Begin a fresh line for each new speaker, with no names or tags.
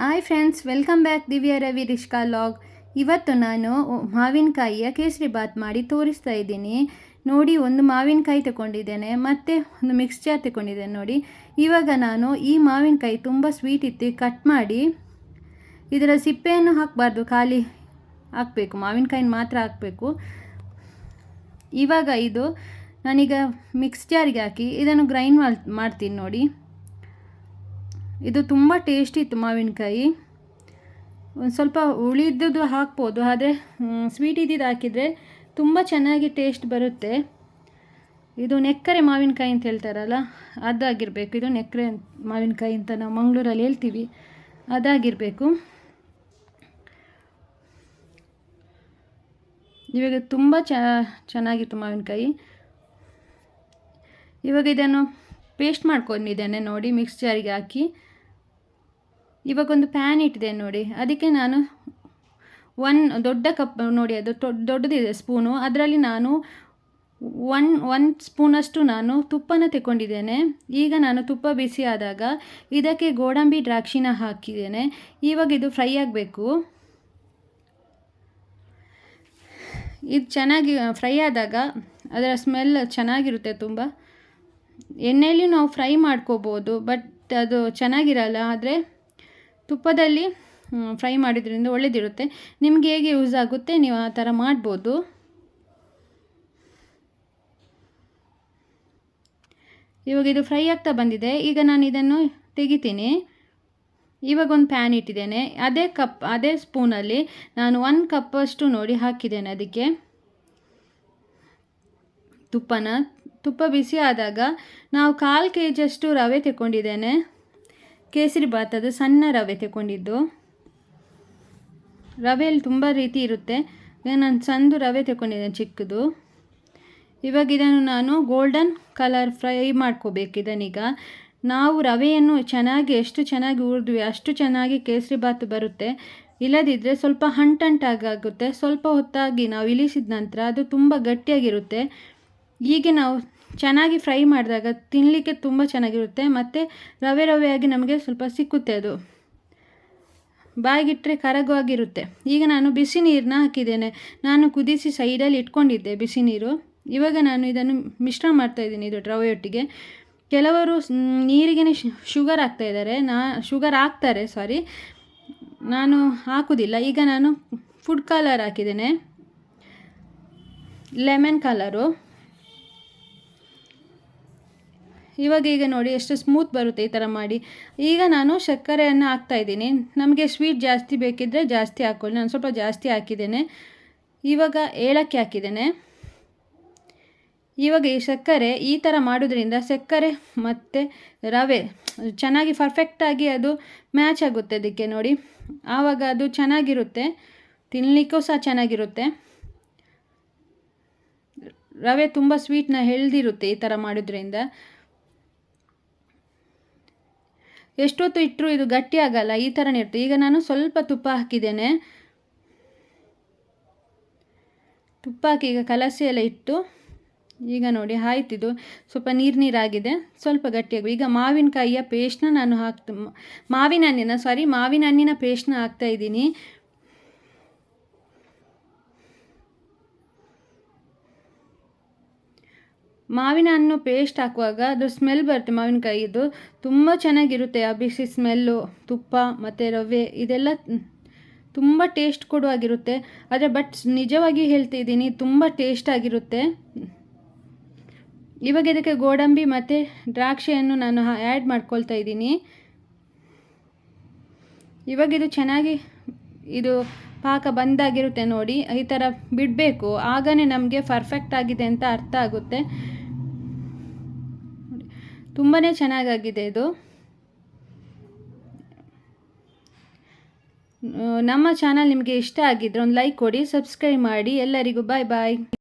Hi friends, welcome back Divya Ravi Rishka log. ಇವತ್ತು ನಾನು ಮಾವಿನಕಾಯಿಯ ಕೇಸರಿ ಬಾತ್ ಮಾಡಿ ತೋರಿಸ್ತಾ ಇದ್ದೀನಿ. ನೋಡಿ, ಒಂದು ಮಾವಿನಕಾಯಿ ತಗೊಂಡಿದ್ದೇನೆ ಮತ್ತು ಒಂದು ಮಿಕ್ಸ್ಚರ್ ತಗೊಂಡಿದ್ದೇನೆ. ನೋಡಿ, ಇವಾಗ ನಾನು ಈ ಮಾವಿನಕಾಯಿ ತುಂಬ ಸ್ವೀಟ್ ಇತ್ತು, ಕಟ್ ಮಾಡಿ ಇದರ ಸಿಪ್ಪೆಯನ್ನು ಹಾಕಬಾರ್ದು, ಖಾಲಿ ಹಾಕಬೇಕು, ಮಾವಿನಕಾಯಿನ ಮಾತ್ರ ಹಾಕಬೇಕು. ಇವಾಗ ಇದು ನಾನೀಗ ಮಿಕ್ಸ್ಚರ್ಗೆ ಹಾಕಿ ಇದನ್ನು ಗ್ರೈಂಡ್ ಮಾಡ್ತೀನಿ. ನೋಡಿ, ಇದು ತುಂಬ ಟೇಸ್ಟಿ ಇತ್ತು ಮಾವಿನಕಾಯಿ. ಒಂದು ಸ್ವಲ್ಪ ಉಳಿದದ್ದು ಹಾಕ್ಬೋದು, ಆದರೆ ಸ್ವೀಟ್ ಇದ್ದಿದ್ದು ಹಾಕಿದರೆ ತುಂಬ ಚೆನ್ನಾಗಿ ಟೇಸ್ಟ್ ಬರುತ್ತೆ. ಇದು ನೆಕ್ಕರೆ ಮಾವಿನಕಾಯಿ ಅಂತ ಹೇಳ್ತಾರಲ್ಲ, ಅದಾಗಿರಬೇಕು. ಇದು ನೆಕ್ಕರೆ ಮಾವಿನಕಾಯಿ ಅಂತ ನಾವು ಮಂಗಳೂರಲ್ಲಿ ಹೇಳ್ತೀವಿ, ಅದಾಗಿರಬೇಕು. ಇವಾಗ ತುಂಬ ಚೆನ್ನಾಗಿತ್ತು ಮಾವಿನಕಾಯಿ. ಇವಾಗ ಇದನ್ನು ಪೇಸ್ಟ್ ಮಾಡ್ಕೊಂಡಿದ್ದೇನೆ. ನೋಡಿ, ಮಿಕ್ಸ್ಚರಿಗೆ ಹಾಕಿ ಇವಾಗ ಒಂದು ಪ್ಯಾನ್ ಇಟ್ಟಿದೆ. ನೋಡಿ, ಅದಕ್ಕೆ ನಾನು ದೊಡ್ಡ ಕಪ್, ನೋಡಿ ಅದು ದೊಡ್ಡದಿದೆ ಸ್ಪೂನು, ಅದರಲ್ಲಿ ನಾನು ಒನ್ ಸ್ಪೂನಷ್ಟು ನಾನು ತುಪ್ಪನ ತಗೊಂಡಿದ್ದೇನೆ. ಈಗ ನಾನು ತುಪ್ಪ ಬಿಸಿ ಆದಾಗ ಇದಕ್ಕೆ ಗೋಡಂಬಿ ದ್ರಾಕ್ಷಿನ ಹಾಕಿದ್ದೇನೆ. ಇವಾಗ ಇದು ಫ್ರೈ ಆಗಬೇಕು. ಇದು ಚೆನ್ನಾಗಿ ಫ್ರೈ ಆದಾಗ ಅದರ ಸ್ಮೆಲ್ ಚೆನ್ನಾಗಿರುತ್ತೆ. ತುಂಬ ಎಣ್ಣೆಯಲ್ಲಿ ನಾವು ಫ್ರೈ ಮಾಡ್ಕೋಬೋದು, ಬಟ್ ಅದು ಚೆನ್ನಾಗಿರಲ್ಲ. ಆದರೆ ತುಪ್ಪದಲ್ಲಿ ಫ್ರೈ ಮಾಡಿದ್ರಿಂದ ಒಳ್ಳೆಯದಿರುತ್ತೆ. ನಿಮಗೆ ಹೇಗೆ ಯೂಸ್ ಆಗುತ್ತೆ ನೀವು ಆ ಥರ ಮಾಡ್ಬೋದು. ಇವಾಗ ಇದು ಫ್ರೈ ಆಗ್ತಾ ಬಂದಿದೆ. ಈಗ ನಾನು ಇದನ್ನು ತೆಗಿತೀನಿ. ಇವಾಗ ಒಂದು ಪ್ಯಾನ್ ಇಟ್ಟಿದ್ದೇನೆ. ಅದೇ ಸ್ಪೂನಲ್ಲಿ ನಾನು 1 ಕಪ್ಪಷ್ಟು ನೋಡಿ ಹಾಕಿದ್ದೇನೆ ಅದಕ್ಕೆ ತುಪ್ಪ ಬಿಸಿ ಆದಾಗ ನಾವು 1/4 kg ರವೆ ತಗೊಂಡಿದ್ದೇನೆ. ಕೇಸರಿ ಬಾತ್, ಅದು ಸಣ್ಣ ರವೆ ತಗೊಂಡಿದ್ದು. ರವೆಯಲ್ಲಿ ತುಂಬ ರೀತಿ ಇರುತ್ತೆ. ನಾನು ಸಣ್ಣ ರವೆ ತಗೊಂಡಿದ್ದೇನೆ, ಚಿಕ್ಕದು. ಇವಾಗ ಇದನ್ನು ನಾನು ಗೋಲ್ಡನ್ ಕಲರ್ ಫ್ರೈ ಮಾಡ್ಕೋಬೇಕು. ಇದನ್ನೀಗ ನಾವು ರವೆಯನ್ನು ಎಷ್ಟು ಚೆನ್ನಾಗಿ ಹುರಿದ್ವಿ ಅಷ್ಟು ಚೆನ್ನಾಗಿ ಕೇಸರಿ ಬಾತ್ ಬರುತ್ತೆ. ಇಲ್ಲದಿದ್ದರೆ ಸ್ವಲ್ಪ ಅಂಟಾಗುತ್ತೆ. ಸ್ವಲ್ಪ ಹೊತ್ತಾಗಿ ನಾವು ಇಳಿಸಿದ ನಂತರ ಅದು ತುಂಬ ಗಟ್ಟಿಯಾಗಿರುತ್ತೆ. ಹೀಗೆ ನಾವು ಚೆನ್ನಾಗಿ ಫ್ರೈ ಮಾಡಿದಾಗ ತಿನ್ನಲಿಕ್ಕೆ ತುಂಬ ಚೆನ್ನಾಗಿರುತ್ತೆ. ಮತ್ತು ರವೆಯಾಗಿ ನಮಗೆ ಸ್ವಲ್ಪ ಸಿಕ್ಕುತ್ತೆ. ಅದು ಬಾಯಿಗಿಟ್ಟರೆ ಕರಗುವಾಗಿರುತ್ತೆ. ಈಗ ನಾನು ಬಿಸಿ ನೀರನ್ನ ಹಾಕಿದ್ದೇನೆ. ನಾನು ಕುದಿಸಿ ಸೈಡಲ್ಲಿ ಇಟ್ಕೊಂಡಿದ್ದೆ ಬಿಸಿ ನೀರು. ಇವಾಗ ನಾನು ಇದನ್ನು ಮಿಶ್ರಣ ಮಾಡ್ತಾಯಿದ್ದೀನಿ ಇದು ರವೆಯೊಟ್ಟಿಗೆ. ಕೆಲವರು ನೀರಿಗೆ ಶುಗರ್ ಹಾಕ್ತಾರೆ. ನಾನು ಹಾಕೋದಿಲ್ಲ. ಈಗ ನಾನು ಫುಡ್ ಕಲರ್ ಹಾಕಿದ್ದೇನೆ, ಲೆಮನ್ ಕಲರು. ಈಗ ನೋಡಿ ಎಷ್ಟು ಸ್ಮೂತ್ ಬರುತ್ತೆ ಈ ಥರ ಮಾಡಿ. ಈಗ ನಾನು ಸಕ್ಕರೆಯನ್ನು ಹಾಕ್ತಾಯಿದ್ದೀನಿ. ನಮಗೆ ಸ್ವೀಟ್ ಜಾಸ್ತಿ ಬೇಕಿದ್ದರೆ ಜಾಸ್ತಿ ಹಾಕ್ಕೊಳ್ಳಿ. ನಾನು ಸ್ವಲ್ಪ ಜಾಸ್ತಿ ಹಾಕಿದ್ದೇನೆ. ಇವಾಗ ಏಲಕ್ಕಿ ಹಾಕಿದ್ದೇನೆ. ಇವಾಗ ಈ ಸಕ್ಕರೆ ಈ ಥರ ಮಾಡೋದ್ರಿಂದ ಸಕ್ಕರೆ ಮತ್ತು ರವೆ ಚೆನ್ನಾಗಿ ಪರ್ಫೆಕ್ಟಾಗಿ ಅದು ಮ್ಯಾಚ್ ಆಗುತ್ತೆ ಅದಕ್ಕೆ. ನೋಡಿ, ಆವಾಗ ಅದು ಚೆನ್ನಾಗಿರುತ್ತೆ, ತಿನ್ನಲಿಕ್ಕೂ ಸಹ ಚೆನ್ನಾಗಿರುತ್ತೆ. ರವೆ ತುಂಬ ಸ್ವೀಟ್ನ ಹೆಲ್ದಿರುತ್ತೆ ಈ ಥರ ಮಾಡೋದ್ರಿಂದ. ಎಷ್ಟೊತ್ತು ಇಟ್ಟರೂ ಇದು ಗಟ್ಟಿ ಆಗಲ್ಲ, ಈ ಥರನೇ ಇರುತ್ತೆ. ಈಗ ನಾನು ಸ್ವಲ್ಪ ತುಪ್ಪ ಹಾಕಿದ್ದೇನೆ. ತುಪ್ಪ ಹಾಕಿ ಈಗ ಕಲಸಿ ಎಲ್ಲ ಇಟ್ಟು ಈಗ ನೋಡಿ ಆಯ್ತಿದು. ಸ್ವಲ್ಪ ನೀರಾಗಿದೆ, ಸ್ವಲ್ಪ ಗಟ್ಟಿಯಾಗಿ. ಈಗ ಮಾವಿನಕಾಯಿಯ ಪೇಸ್ಟ್ನ ನಾನು ಮಾವಿನ ಹಣ್ಣಿನ ಪೇಸ್ಟ್ನ ಹಾಕ್ತಾಯಿದ್ದೀನಿ. ಮಾವಿನ ಹಣ್ಣು ಪೇಸ್ಟ್ ಹಾಕುವಾಗ ಅದು ಸ್ಮೆಲ್ ಬರುತ್ತೆ ಮಾವಿನಕಾಯಿದು, ತುಂಬ ಚೆನ್ನಾಗಿರುತ್ತೆ. ಆ ಬಿಸಿ ಸ್ಮೆಲ್ಲು, ತುಪ್ಪ ಮತ್ತು ರವೆ ಇದೆಲ್ಲ ತುಂಬ ಟೇಸ್ಟ್ ಕೊಡುವಾಗಿರುತ್ತೆ. ಆದರೆ ನಿಜವಾಗಿ ಹೇಳ್ತಿದ್ದೀನಿ, ತುಂಬ ಟೇಸ್ಟ್ ಆಗಿರುತ್ತೆ. ಇವಾಗ ಇದಕ್ಕೆ ಗೋಡಂಬಿ ಮತ್ತು ದ್ರಾಕ್ಷಿಯನ್ನು ನಾನು ಆ್ಯಡ್ ಮಾಡ್ಕೊಳ್ತಾ ಇದ್ದೀನಿ. ಇವಾಗ ಇದು ಚೆನ್ನಾಗಿ ಪಾಕ ಬಂದಾಗಿರುತ್ತೆ. ನೋಡಿ, ಈ ಥರ ಬಿಡಬೇಕು, ಆಗನೇ ನಮಗೆ ಪರ್ಫೆಕ್ಟ್ ಆಗಿದೆ ಅಂತ ಅರ್ಥ ಆಗುತ್ತೆ. ತುಂಬಾ ಚೆನ್ನಾಗಾಗಿದೆ ಇದು. ನಮ್ಮ ಚಾನಲ್ ನಿಮಗೆ ಇಷ್ಟ ಆಗಿದ್ದರೆ ಒಂದು ಲೈಕ್ ಕೊಡಿ, ಸಬ್ಸ್ಕ್ರೈಬ್ ಮಾಡಿ. ಎಲ್ಲರಿಗೂ ಬಾಯ್.